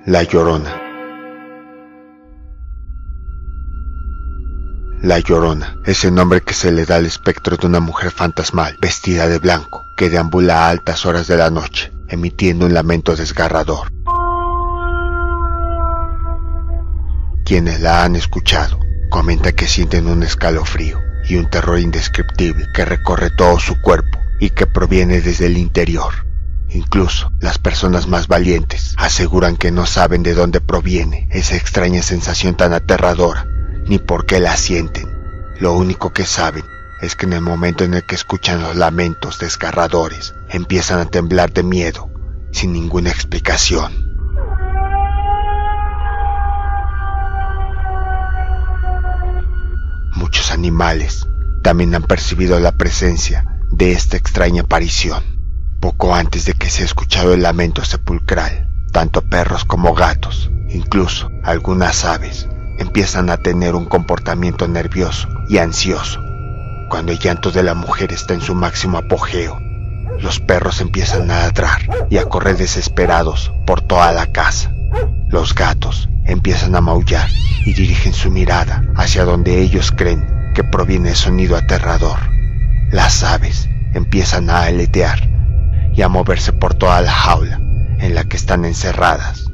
La Llorona. La Llorona es el nombre que se le da al espectro de una mujer fantasmal vestida de blanco que deambula a altas horas de la noche, emitiendo un lamento desgarrador. Quienes la han escuchado comentan que sienten un escalofrío y un terror indescriptible que recorre todo su cuerpo y que proviene desde el interior. Incluso las personas más valientes aseguran que no saben de dónde proviene esa extraña sensación tan aterradora, ni por qué la sienten. Lo único que saben es que en el momento en el que escuchan los lamentos desgarradores, empiezan a temblar de miedo, sin ninguna explicación. Muchos animales también han percibido la presencia de esta extraña aparición. Poco antes de que se ha escuchado el lamento sepulcral, tanto perros como gatos, incluso algunas aves, empiezan a tener un comportamiento nervioso y ansioso. Cuando el llanto de la mujer está en su máximo apogeo, los perros empiezan a ladrar y a correr desesperados por toda la casa. Los gatos empiezan a maullar y dirigen su mirada hacia donde ellos creen que proviene el sonido aterrador. Las aves empiezan a aletear y a moverse por toda la jaula en la que están encerradas.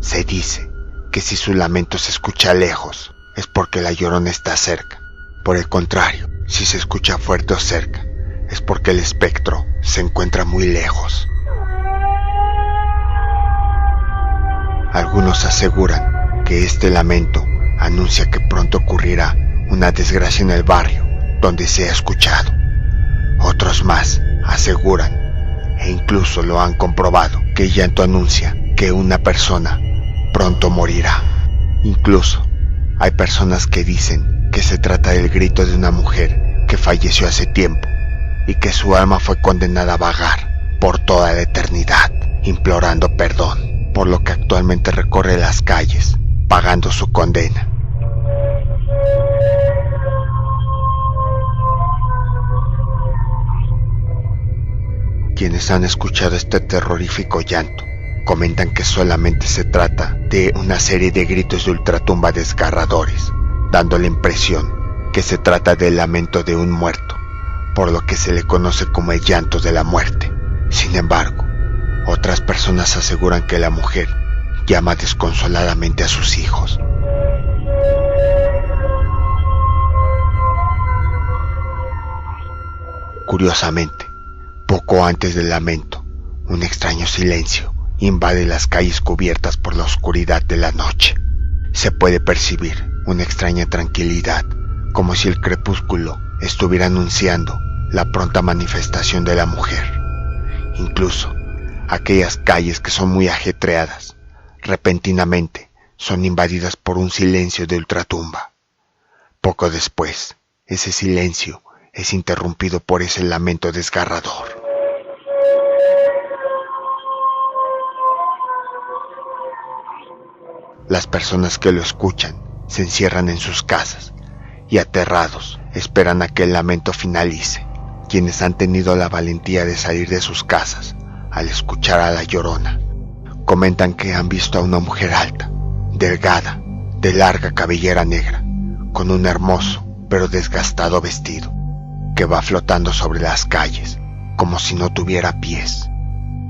Se dice que si su lamento se escucha lejos, es porque la Llorona está cerca. Por el contrario, si se escucha fuerte o cerca, es porque el espectro se encuentra muy lejos. Algunos aseguran que este lamento anuncia que pronto ocurrirá una desgracia en el barrio donde se ha escuchado. Otros más aseguran, e incluso lo han comprobado, que el llanto anuncia que una persona pronto morirá. Incluso hay personas que dicen que se trata del grito de una mujer que falleció hace tiempo y que su alma fue condenada a vagar por toda la eternidad, implorando perdón, por lo que actualmente recorre las calles, pagando su condena. Quienes han escuchado este terrorífico llanto comentan que solamente se trata de una serie de gritos de ultratumba desgarradores, dando la impresión que se trata del lamento de un muerto, por lo que se le conoce como el llanto de la muerte. Sin embargo, otras personas aseguran que la mujer llama desconsoladamente a sus hijos. Curiosamente, poco antes del lamento, un extraño silencio invade las calles cubiertas por la oscuridad de la noche. Se puede percibir una extraña tranquilidad, como si el crepúsculo estuviera anunciando la pronta manifestación de la mujer. Incluso aquellas calles que son muy ajetreadas, repentinamente son invadidas por un silencio de ultratumba. Poco después, ese silencio es interrumpido por ese lamento desgarrador. Las personas que lo escuchan se encierran en sus casas y aterrados esperan a que el lamento finalice. Quienes han tenido la valentía de salir de sus casas al escuchar a la Llorona comentan que han visto a una mujer alta, delgada, de larga cabellera negra, con un hermoso pero desgastado vestido, que va flotando sobre las calles como si no tuviera pies.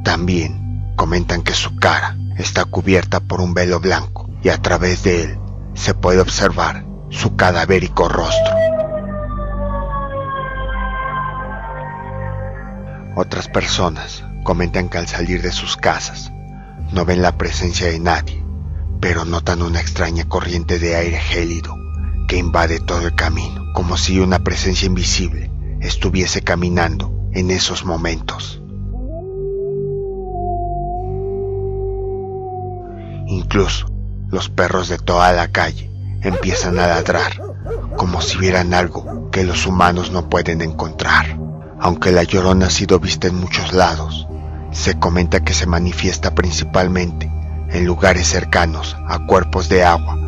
También comentan que su cara está cubierta por un velo blanco y a través de él se puede observar su cadavérico rostro. Otras personas comentan que al salir de sus casas no ven la presencia de nadie, pero notan una extraña corriente de aire gélido que invade todo el camino, como si una presencia invisible estuviese caminando en esos momentos. Incluso los perros de toda la calle empiezan a ladrar, como si vieran algo que los humanos no pueden encontrar. Aunque la Llorona ha sido vista en muchos lados, se comenta que se manifiesta principalmente en lugares cercanos a cuerpos de agua,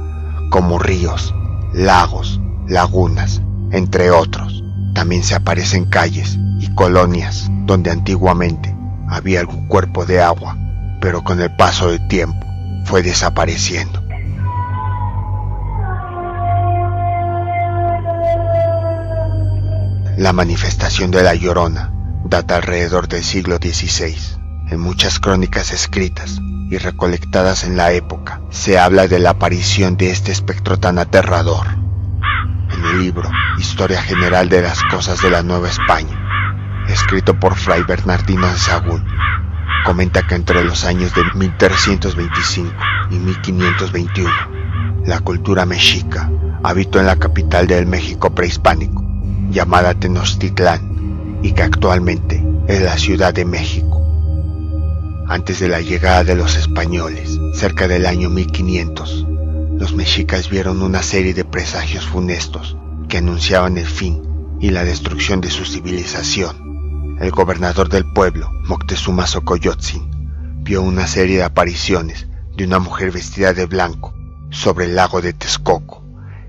como ríos, lagos, lagunas, entre otros. También se aparece en calles y colonias donde antiguamente había algún cuerpo de agua, pero con el paso del tiempo fue desapareciendo. La manifestación de la Llorona data alrededor del siglo XVI. En muchas crónicas escritas y recolectadas en la época, se habla de la aparición de este espectro tan aterrador. En el libro Historia General de las Cosas de la Nueva España, escrito por Fray Bernardino de Sahagún, comenta que entre los años de 1325 y 1521, la cultura mexica habitó en la capital del México prehispánico, llamada Tenochtitlán, y que actualmente es la Ciudad de México. Antes de la llegada de los españoles, cerca del año 1500, los mexicas vieron una serie de presagios funestos que anunciaban el fin y la destrucción de su civilización. El gobernador del pueblo, Moctezuma Xocoyotzin, vio una serie de apariciones de una mujer vestida de blanco sobre el lago de Texcoco,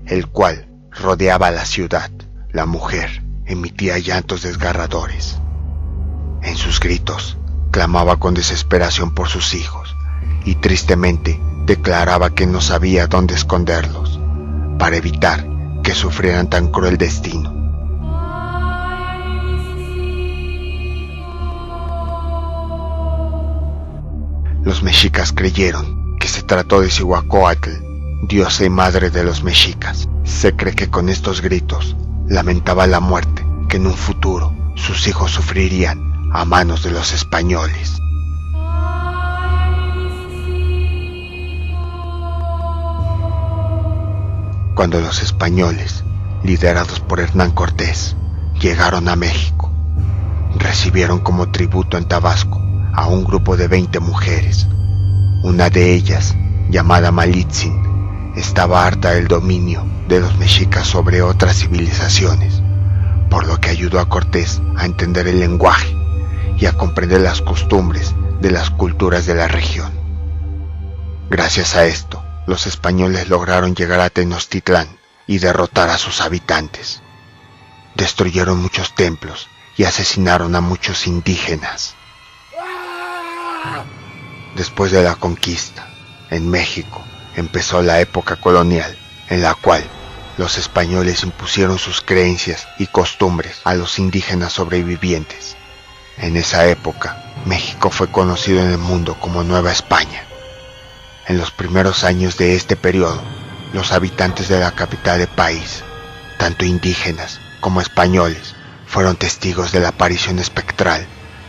el cual rodeaba la ciudad. La mujer emitía llantos desgarradores. En sus gritos, clamaba con desesperación por sus hijos y tristemente declaraba que no sabía dónde esconderlos para evitar que sufrieran tan cruel destino. Los mexicas creyeron que se trató de Cihuacóatl, diosa y madre de los mexicas. Se cree que con estos gritos lamentaba la muerte que en un futuro sus hijos sufrirían a manos de los españoles. Cuando los españoles, liderados por Hernán Cortés, llegaron a México, recibieron como tributo en Tabasco a un grupo de 20 mujeres. Una de ellas, llamada Malitzin, estaba harta del dominio de los mexicas sobre otras civilizaciones, por lo que ayudó a Cortés a entender el lenguaje y a comprender las costumbres de las culturas de la región. Gracias a esto, los españoles lograron llegar a Tenochtitlán y derrotar a sus habitantes. Destruyeron muchos templos y asesinaron a muchos indígenas. Después de la conquista, en México empezó la época colonial, en la cual los españoles impusieron sus creencias y costumbres a los indígenas sobrevivientes. En esa época, México fue conocido en el mundo como Nueva España. En los primeros años de este periodo, los habitantes de la capital del país, tanto indígenas como españoles, fueron testigos de la aparición espectral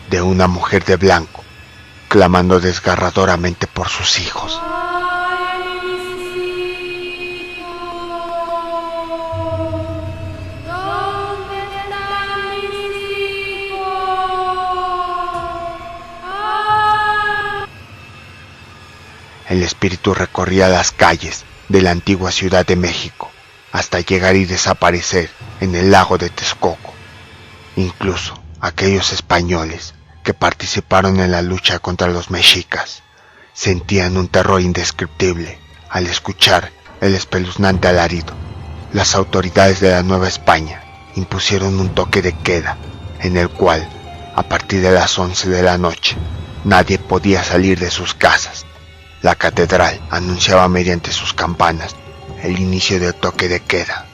de una mujer de blanco, clamando desgarradoramente por sus hijos. El espíritu recorría las calles de la antigua Ciudad de México hasta llegar y desaparecer en el lago de Texcoco. Incluso aquellos españoles que participaron en la lucha contra los mexicas sentían un terror indescriptible al escuchar el espeluznante alarido. Las autoridades de la Nueva España impusieron un toque de queda en el cual, a partir de las 11 de la noche, nadie podía salir de sus casas. La catedral anunciaba mediante sus campanas el inicio del toque de queda.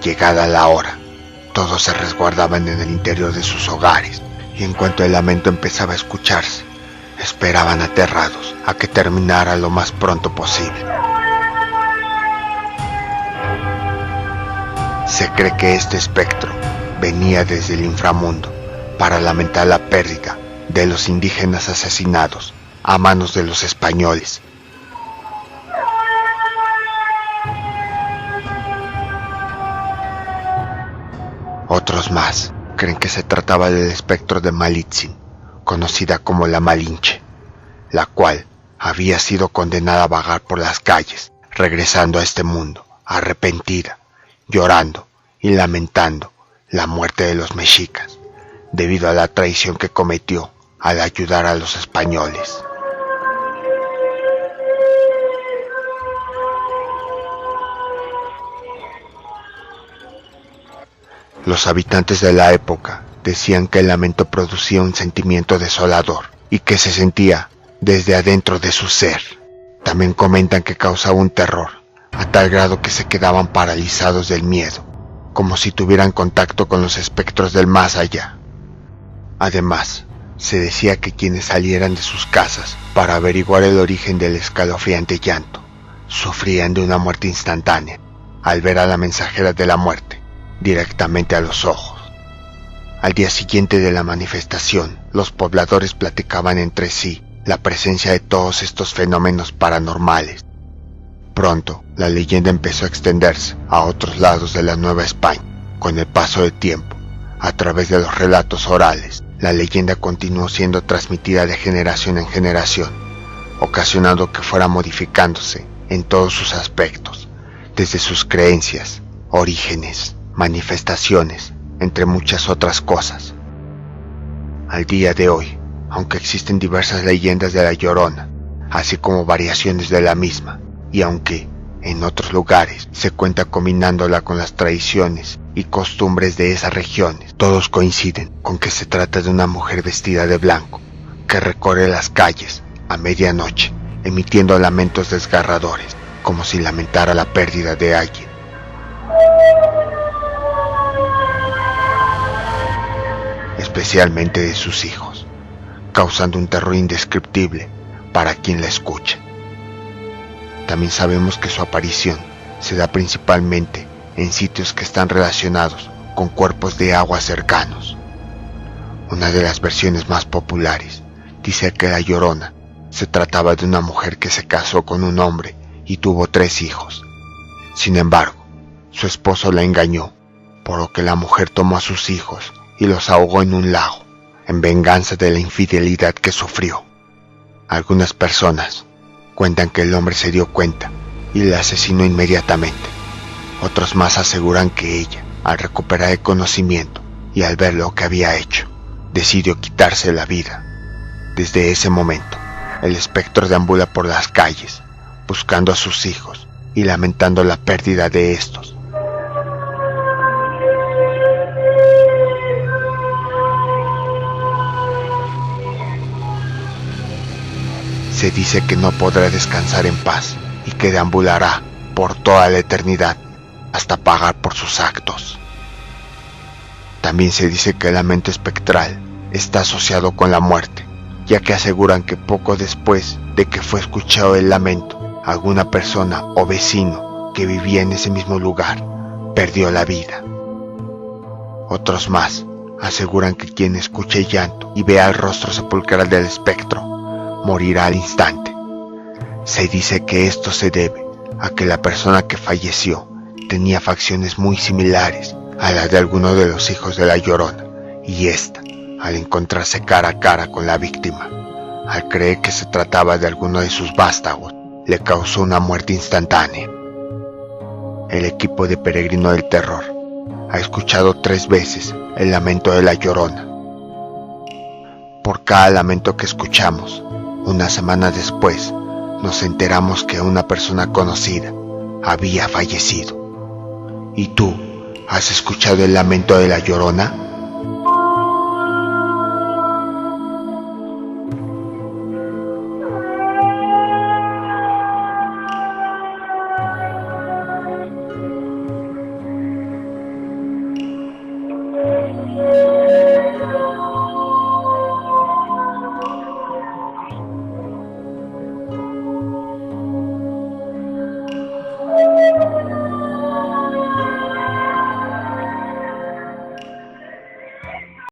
Llegada la hora, todos se resguardaban en el interior de sus hogares y en cuanto el lamento empezaba a escucharse, esperaban aterrados a que terminara lo más pronto posible. Se cree que este espectro venía desde el inframundo para lamentar la pérdida de los indígenas asesinados a manos de los españoles. Otros más creen que se trataba del espectro de Malitzin, conocida como la Malinche, la cual había sido condenada a vagar por las calles, regresando a este mundo, arrepentida, llorando y lamentando la muerte de los mexicas, debido a la traición que cometió al ayudar a los españoles. Los habitantes de la época decían que el lamento producía un sentimiento desolador y que se sentía desde adentro de su ser. También comentan que causaba un terror, a tal grado que se quedaban paralizados del miedo, como si tuvieran contacto con los espectros del más allá. Además, se decía que quienes salieran de sus casas para averiguar el origen del escalofriante llanto, sufrían de una muerte instantánea, al ver a la mensajera de la muerte directamente a los ojos. Al día siguiente de la manifestación, los pobladores platicaban entre sí la presencia de todos estos fenómenos paranormales. Pronto, la leyenda empezó a extenderse a otros lados de la Nueva España. Con el paso del tiempo, a través de los relatos orales, la leyenda continuó siendo transmitida de generación en generación, ocasionando que fuera modificándose en todos sus aspectos, desde sus creencias, orígenes, manifestaciones, entre muchas otras cosas. Al día de hoy, aunque existen diversas leyendas de La Llorona, así como variaciones de la misma, y aunque en otros lugares se cuenta combinándola con las tradiciones y costumbres de esas regiones, todos coinciden con que se trata de una mujer vestida de blanco, que recorre las calles a medianoche, emitiendo lamentos desgarradores, como si lamentara la pérdida de alguien. Especialmente de sus hijos, causando un terror indescriptible para quien la escucha. También sabemos que su aparición se da principalmente en sitios que están relacionados con cuerpos de agua cercanos. Una de las versiones más populares dice que La Llorona se trataba de una mujer que se casó con un hombre y tuvo 3 hijos. Sin embargo, su esposo la engañó, por lo que la mujer tomó a sus hijos y los ahogó en un lago, en venganza de la infidelidad que sufrió. Algunas personas cuentan que el hombre se dio cuenta y la asesinó inmediatamente. Otros más aseguran que ella, al recuperar el conocimiento y al ver lo que había hecho, decidió quitarse la vida. Desde ese momento, el espectro deambula por las calles, buscando a sus hijos y lamentando la pérdida de estos. Se dice que no podrá descansar en paz y que deambulará por toda la eternidad hasta pagar por sus actos. También se dice que el lamento espectral está asociado con la muerte, ya que aseguran que poco después de que fue escuchado el lamento, alguna persona o vecino que vivía en ese mismo lugar perdió la vida. Otros más aseguran que quien escuche el llanto y vea el rostro sepulcral del espectro morirá al instante. Se dice que esto se debe a que la persona que falleció tenía facciones muy similares a las de alguno de los hijos de La Llorona, y ésta, al encontrarse cara a cara con la víctima, al creer que se trataba de alguno de sus vástagos, le causó una muerte instantánea. El equipo de Peregrino del Terror ha escuchado 3 veces el lamento de La Llorona. Por cada lamento que escuchamos, una semana después, nos enteramos que una persona conocida había fallecido. ¿Y tú, has escuchado el lamento de La Llorona?